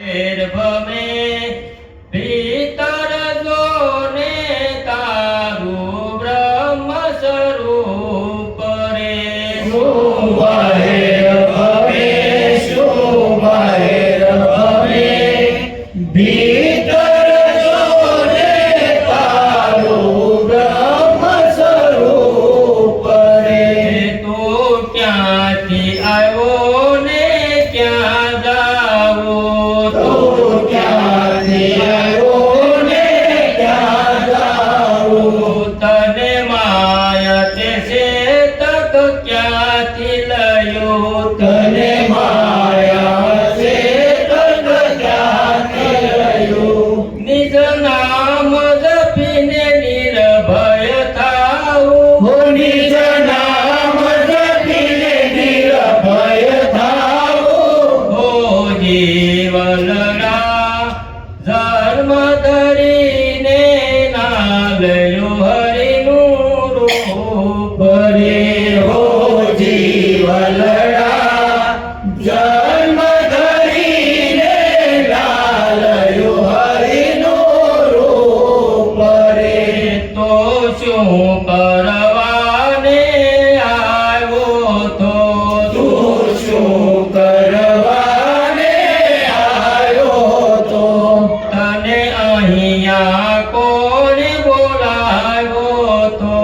गर्भ में भीतर जोने तारू ब्रह्म स्वरूप रे बाहेर भवे बाहेर भवे भीतर जोने तारू ब्रह्म स्वरूप रे तो क्या थी आयो ने क्या जाओ तो क्या दियो ने क्या जाओ तने मायते से तक क्या थी लयो तने माया से तक क्या थयो निज नाम जपीने निर्भय थाओ हो निज नाम जपीने निर्भय थाओ हो जीवलड़ा धर्म धरीने नालयो हरिनु रूप परे हो जीवलड़ा जन्म धरीने लालयो हरिनो रूप रे तो शू करवाने आयो तो तू शू करवाने आयो तो तने अहिया कोने बोलायो तो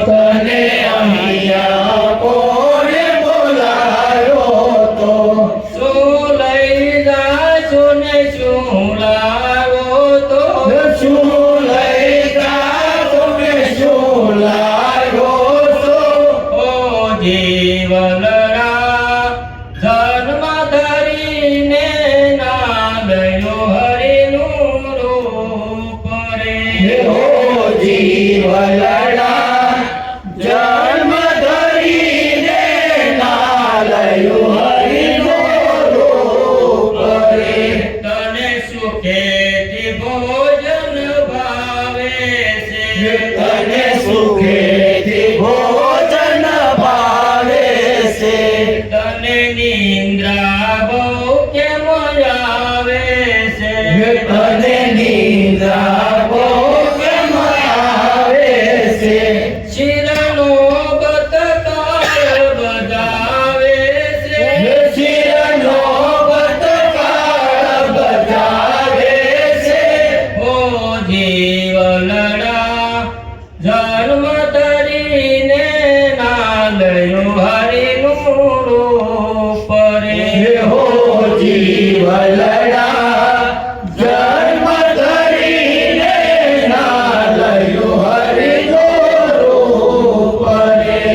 तने अहिया कोने बोलायो तो सुलई जा सुने सुलायो तो शू लैगा तुमे शू लायो तो ओ जीवलड़ा जन्म धरीने नालयो हरिनु रूप रे हो जीवलड़ा जन्म धरीने नालयो हरिनो रूप रे तने सुखेति भोजन भावे से तने सुखेति भोजन भावे से तने निंद्रा भोग्य मयावे से तने निद्रा भोग्य मावे से शिरनो बतकार बजावे से शिरनो बतकार बजावे से ओ जीवलड़ा जन्म धरीने नालयो हरिनु रूप रे हो जीवलड़ा जन्म धरीने नालयो हरिनो रूप रे